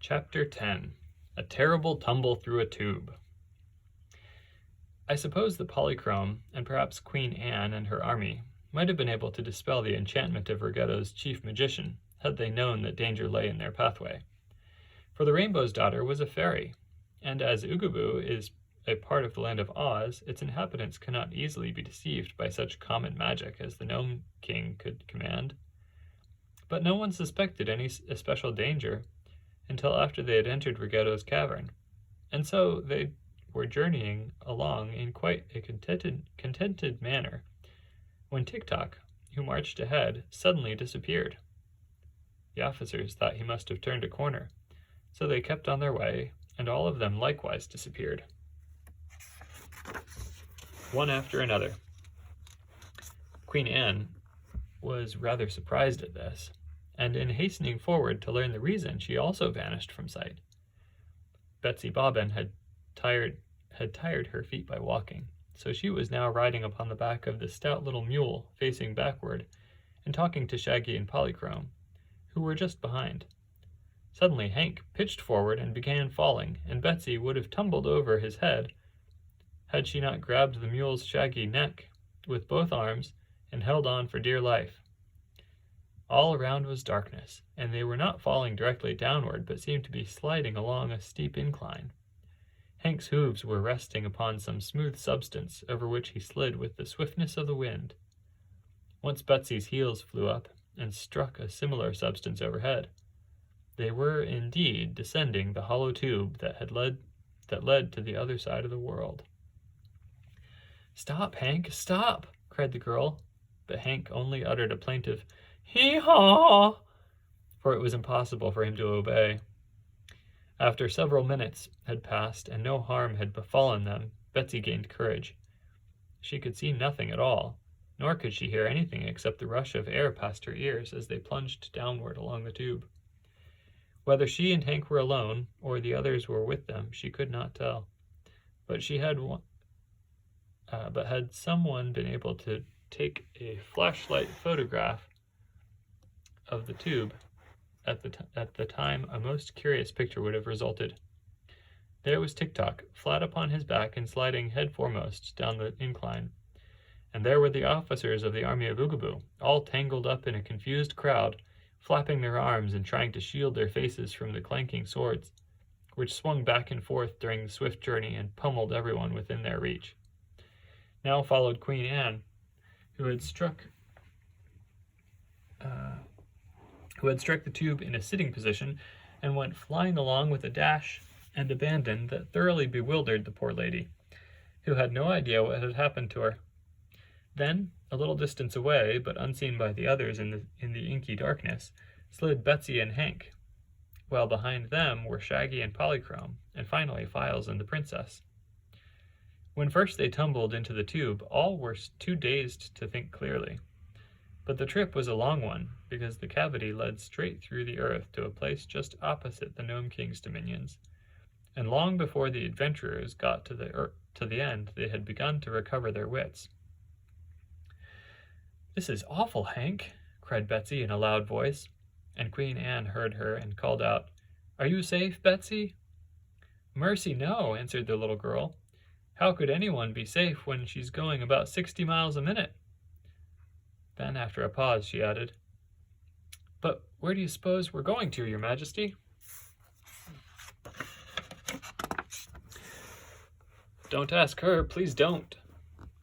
Chapter 10. A Terrible Tumble Through a Tube. I suppose the Polychrome, and perhaps Queen Anne and her army, might have been able to dispel the enchantment of Ruggedo's chief magician, had they known that danger lay in their pathway. For the Rainbow's Daughter was a fairy, and as Oogaboo is a part of the land of Oz, its inhabitants cannot easily be deceived by such common magic as the Gnome King could command. But no one suspected any especial danger until after they had entered Ruggedo's cavern, and so they were journeying along in quite a contented manner, when Tik-Tok, who marched ahead, suddenly disappeared. The officers thought he must have turned a corner, so they kept on their way, and all of them likewise disappeared, one after another. Queen Anne was rather surprised at this, and in hastening forward to learn the reason, she also vanished from sight. Betsy Bobbin had tired her feet by walking, so she was now riding upon the back of the stout little mule, facing backward, and talking to Shaggy and Polychrome, who were just behind. Suddenly Hank pitched forward and began falling, and Betsy would have tumbled over his head had she not grabbed the mule's shaggy neck with both arms and held on for dear life. All around was darkness, and they were not falling directly downward, but seemed to be sliding along a steep incline. Hank's hooves were resting upon some smooth substance, over which he slid with the swiftness of the wind. Once Betsy's heels flew up and struck a similar substance overhead. They were indeed descending the hollow tube that led to the other side of the world. "Stop, Hank, stop!" cried the girl, but Hank only uttered a plaintive "hee-haw," for it was impossible for him to obey. After several minutes had passed and no harm had befallen them, Betsy gained courage. She could see nothing at all, nor could she hear anything except the rush of air past her ears as they plunged downward along the tube. Whether she and Hank were alone, or the others were with them, she could not tell. But had someone been able to take a flashlight photograph of the tube at the time, a most curious picture would have resulted. There was Tik-Tok, flat upon his back and sliding head foremost down the incline, and there were the officers of the army of Oogaboo, all tangled up in a confused crowd, flapping their arms and trying to shield their faces from the clanking swords, which swung back and forth during the swift journey and pummeled everyone within their reach. Now followed Queen Anne, who had struck the tube in a sitting position and went flying along with a dash and abandon that thoroughly bewildered the poor lady, who had no idea what had happened to her. Then, a little distance away, but unseen by the others in the inky darkness, slid Betsy and Hank, while behind them were Shaggy and Polychrome, and finally Files and the princess. When first they tumbled into the tube, all were too dazed to think clearly. But the trip was a long one, because the cavity led straight through the earth to a place just opposite the Gnome King's dominions, and long before the adventurers got to the end, they had begun to recover their wits. "This is awful, Hank," cried Betsy in a loud voice, and Queen Anne heard her and called out, "Are you safe, Betsy?" "Mercy, no," answered the little girl. "How could anyone be safe when she's going about 60 miles a minute?" Then, after a pause, she added, "But where do you suppose we're going to, Your Majesty?" "Don't ask her, please don't,"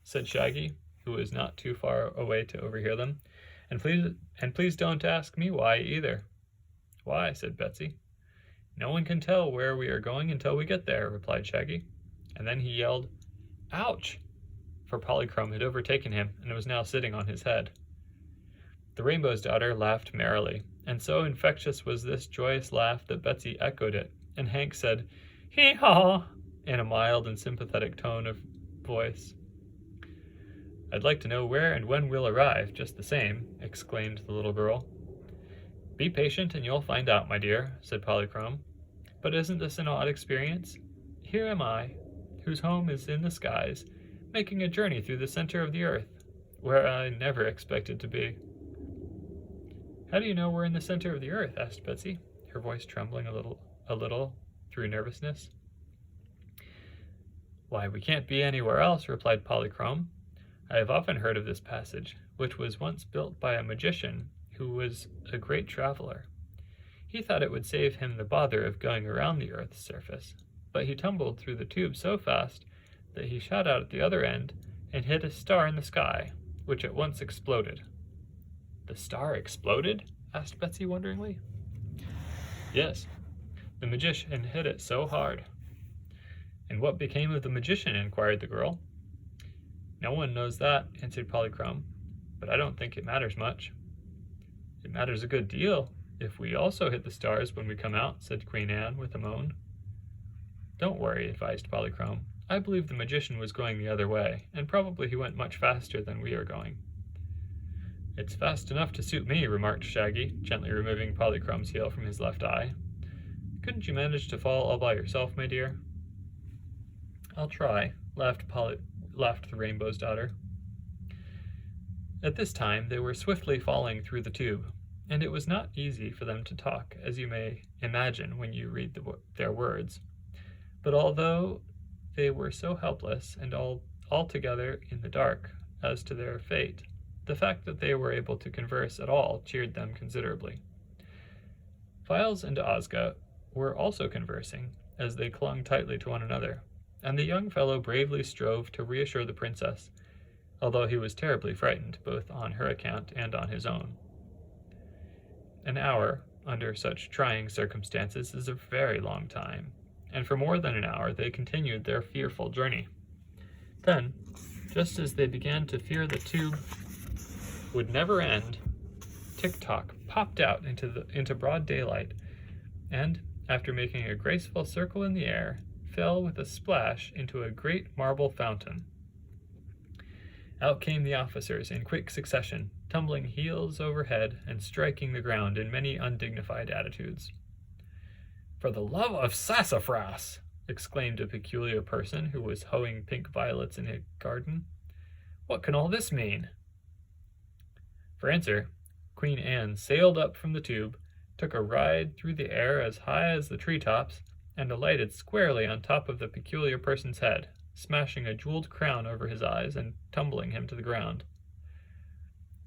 said Shaggy, who was not too far away to overhear them. And please don't ask me why either." "Why?" said Betsy. "No one can tell where we are going until we get there," replied Shaggy. And then he yelled, "Ouch!" for Polychrome had overtaken him and was now sitting on his head. The Rainbow's Daughter laughed merrily, and so infectious was this joyous laugh that Betsy echoed it, and Hank said, "Hee-haw," in a mild and sympathetic tone of voice. "I'd like to know where and when we'll arrive, just the same," exclaimed the little girl. "Be patient and you'll find out, my dear," said Polychrome. "But isn't this an odd experience? Here am I, whose home is in the skies, making a journey through the center of the earth, where I never expected to be." "How do you know we're in the center of the earth?" asked Betsy, her voice trembling a a little through nervousness. "Why, we can't be anywhere else," replied Polychrome. "I have often heard of this passage, which was once built by a magician who was a great traveler. He thought it would save him the bother of going around the Earth's surface, but he tumbled through the tube so fast that he shot out at the other end and hit a star in the sky, which at once exploded." "The star exploded?" asked Betsy wonderingly. "Yes, the magician hit it so hard." "And what became of the magician?" inquired the girl. "No one knows that," answered Polychrome, "but I don't think it matters much." "It matters a good deal if we also hit the stars when we come out," said Queen Anne with a moan. "Don't worry," advised Polychrome. "I believe the magician was going the other way, and probably he went much faster than we are going." "It's fast enough to suit me," remarked Shaggy, gently removing Polychrome's heel from his left eye. "Couldn't you manage to fall all by yourself, my dear?" "I'll try," laughed the Rainbow's Daughter. At this time they were swiftly falling through the tube, and it was not easy for them to talk, as you may imagine when you read their words. But although they were so helpless and altogether in the dark as to their fate, the fact that they were able to converse at all cheered them considerably. Files and Ozga were also conversing, as they clung tightly to one another, and the young fellow bravely strove to reassure the princess, although he was terribly frightened both on her account and on his own. An hour, under such trying circumstances, is a very long time, and for more than an hour they continued their fearful journey. Then, just as they began to fear the tube would never end, Tik-Tok popped out into broad daylight, and, after making a graceful circle in the air, fell with a splash into a great marble fountain. Out came the officers in quick succession, tumbling heels over head and striking the ground in many undignified attitudes. "For the love of sassafras!" exclaimed a peculiar person who was hoeing pink violets in a garden. "What can all this mean?" For answer, Queen Anne sailed up from the tube, took a ride through the air as high as the treetops, and alighted squarely on top of the peculiar person's head, smashing a jeweled crown over his eyes and tumbling him to the ground.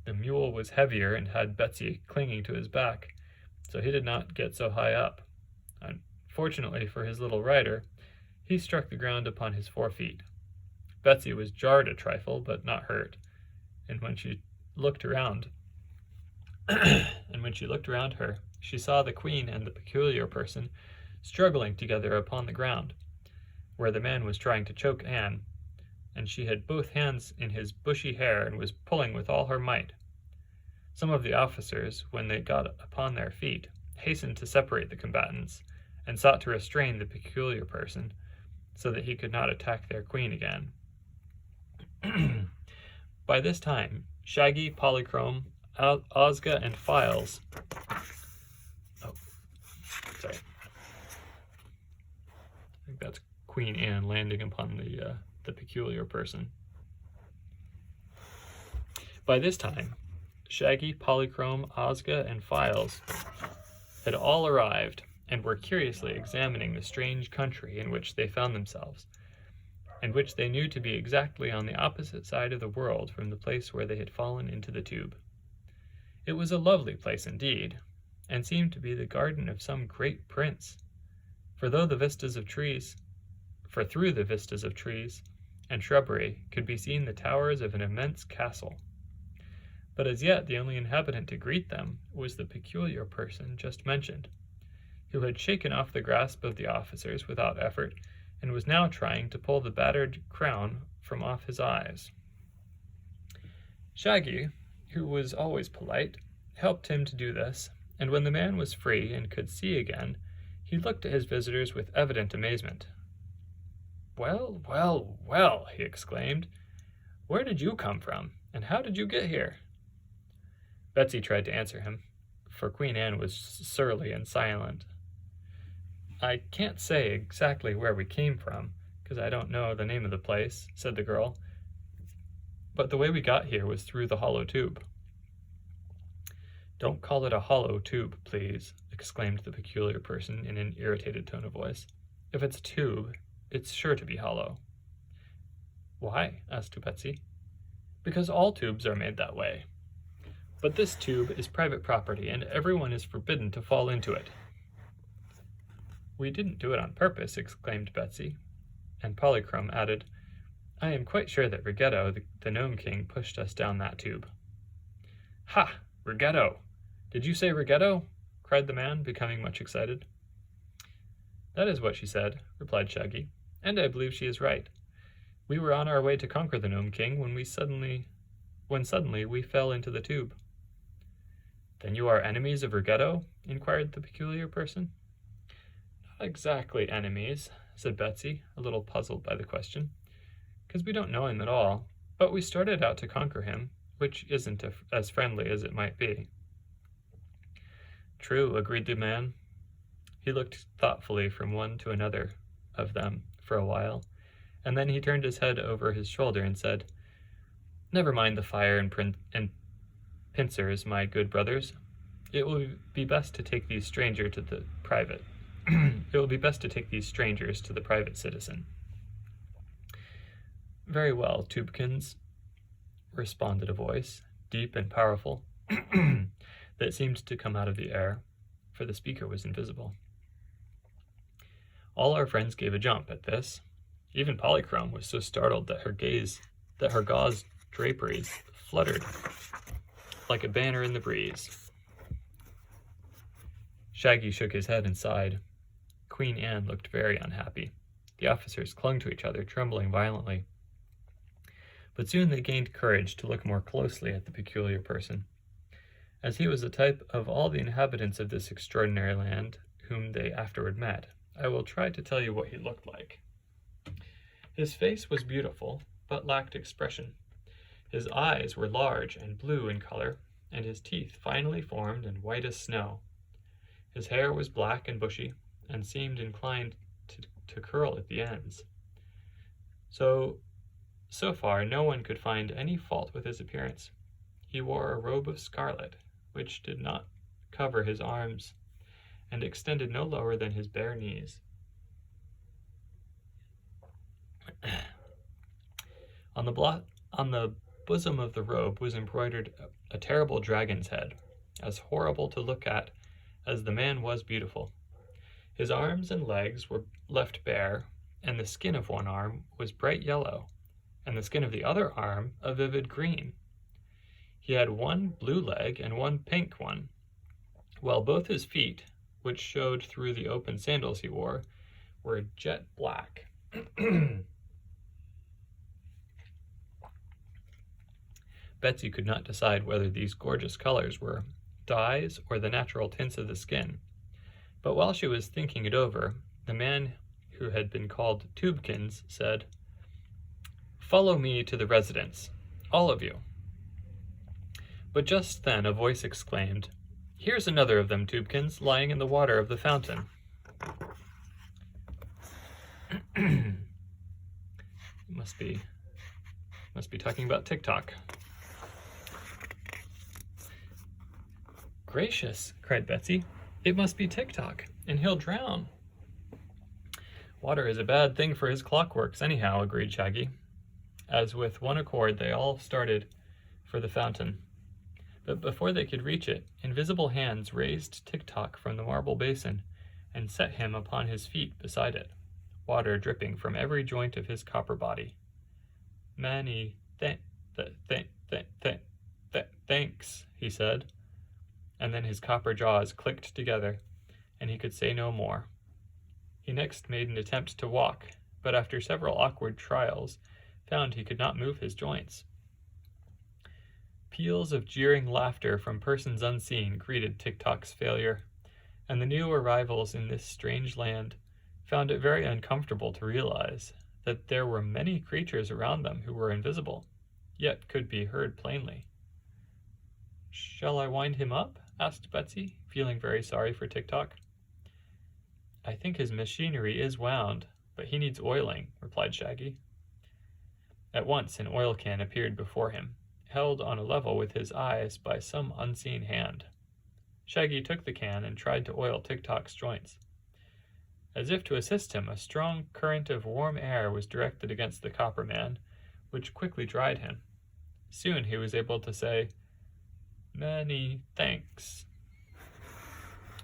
The mule was heavier and had Betsy clinging to his back, so he did not get so high up. Unfortunately for his little rider, he struck the ground upon his 4 feet. Betsy was jarred a trifle, but not hurt, and when she looked around her, she saw the queen and the peculiar person struggling together upon the ground, where the man was trying to choke Anne, and she had both hands in his bushy hair and was pulling with all her might. Some of the officers, when they got upon their feet, hastened to separate the combatants, and sought to restrain the peculiar person, so that he could not attack their queen again. By this time, Shaggy, Polychrome, Ozga, and Files... Sorry. I think that's Queen Anne landing upon the peculiar person. By this time, Shaggy, Polychrome, Ozga, and Files had all arrived and were curiously examining the strange country in which they found themselves, and which they knew to be exactly on the opposite side of the world from the place where they had fallen into the tube. It was a lovely place indeed, and seemed to be the garden of some great prince, for through the vistas of trees and shrubbery could be seen the towers of an immense castle. But as yet the only inhabitant to greet them was the peculiar person just mentioned, who had shaken off the grasp of the officers without effort, and was now trying to pull the battered crown from off his eyes. Shaggy, who was always polite, helped him to do this, and when the man was free and could see again, he looked at his visitors with evident amazement. "Well, well, well," he exclaimed. "Where did you come from, and how did you get here?" Betsy tried to answer him, for Queen Anne was surly and silent. "I can't say exactly where we came from, because I don't know the name of the place," said the girl, "but the way we got here was through the hollow tube." "Don't call it a hollow tube, please," exclaimed the peculiar person in an irritated tone of voice. "If it's a tube, it's sure to be hollow." "Why?" asked Betsy. "Because all tubes are made that way. But this tube is private property, and everyone is forbidden to fall into it." "We didn't do it on purpose," exclaimed Betsy, and Polychrome added, "I am quite sure that Rigetto, the Gnome King, pushed us down that tube." "Ha! Rigetto! Did you say Rigetto?" cried the man, becoming much excited. "That is what she said," replied Shaggy, "and I believe she is right. We were on our way to conquer the Gnome King when suddenly we fell into the tube." "Then you are enemies of Rigetto?" inquired the peculiar person. "Not exactly enemies," said Betsy, a little puzzled by the question, "because we don't know him at all, but we started out to conquer him, which isn't as friendly as it might be." "True," agreed the man. He looked thoughtfully from one to another of them for a while, and then he turned his head over his shoulder and said, "Never mind the fire and pincers, my good brothers. It will be best to take these strangers to the private. It will be best to take these strangers to the private citizen." "Very well, Tubekins," responded a voice, deep and powerful, that seemed to come out of the air, for the speaker was invisible. All our friends gave a jump at this. Even Polychrome was so startled that her gauze draperies fluttered like a banner in the breeze. Shaggy shook his head and sighed. Queen Anne looked very unhappy. The officers clung to each other, trembling violently. But soon they gained courage to look more closely at the peculiar person. As he was the type of all the inhabitants of this extraordinary land whom they afterward met, I will try to tell you what he looked like. His face was beautiful, but lacked expression. His eyes were large and blue in color, and his teeth finely formed and white as snow. His hair was black and bushy, and seemed inclined to curl at the ends. So far, no one could find any fault with his appearance. He wore a robe of scarlet, which did not cover his arms, and extended no lower than his bare knees. On the bosom of the robe was embroidered a terrible dragon's head, as horrible to look at as the man was beautiful. His arms and legs were left bare, and the skin of one arm was bright yellow, and the skin of the other arm a vivid green. He had one blue leg and one pink one, while both his feet, which showed through the open sandals he wore, were jet black. Betsy could not decide whether these gorgeous colors were dyes or the natural tints of the skin. But while she was thinking it over, the man who had been called Tubekins said, "Follow me to the residence, all of you." But just then a voice exclaimed, "Here's another of them, Tubekins, lying in the water of the fountain." Must be talking about TikTok. "Gracious," cried Betsy, "it must be TikTok, and he'll drown." "Water is a bad thing for his clockworks anyhow," agreed Shaggy, as with one accord they all started for the fountain. But before they could reach it, invisible hands raised TikTok from the marble basin and set him upon his feet beside it, water dripping from every joint of his copper body. "Many thanks," he said, and then his copper jaws clicked together, and he could say no more. He next made an attempt to walk, but after several awkward trials, found he could not move his joints. Peals of jeering laughter from persons unseen greeted TikTok's failure, and the new arrivals in this strange land found it very uncomfortable to realize that there were many creatures around them who were invisible, yet could be heard plainly. "Shall I wind him up?" asked Betsy, feeling very sorry for TikTok. "I think his machinery is wound, but he needs oiling," replied Shaggy. At once an oil can appeared before him, held on a level with his eyes by some unseen hand. Shaggy took the can and tried to oil Tick-Tock's joints. As if to assist him, a strong current of warm air was directed against the copper man, which quickly dried him. Soon he was able to say, "Many thanks,"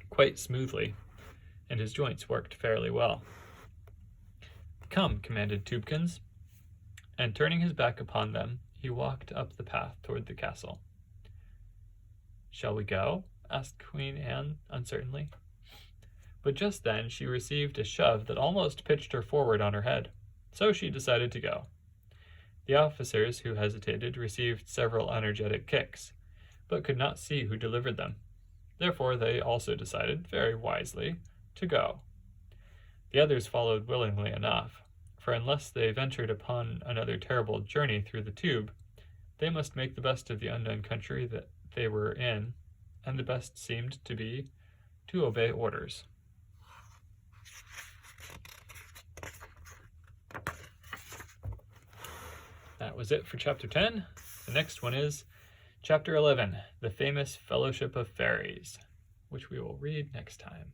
quite smoothly, and his joints worked fairly well. "Come," commanded Tubekins, and turning his back upon them, he walked up the path toward the castle. "Shall we go?" asked Queen Anne uncertainly. But just then she received a shove that almost pitched her forward on her head, so she decided to go. The officers who hesitated received several energetic kicks, but could not see who delivered them. Therefore they also decided, very wisely, to go. The others followed willingly enough, for unless they ventured upon another terrible journey through the tube, they must make the best of the unknown country that they were in, and the best seemed to be to obey orders. That was it for Chapter 10. The next one is Chapter 11, The Famous Fellowship of Fairies, which we will read next time.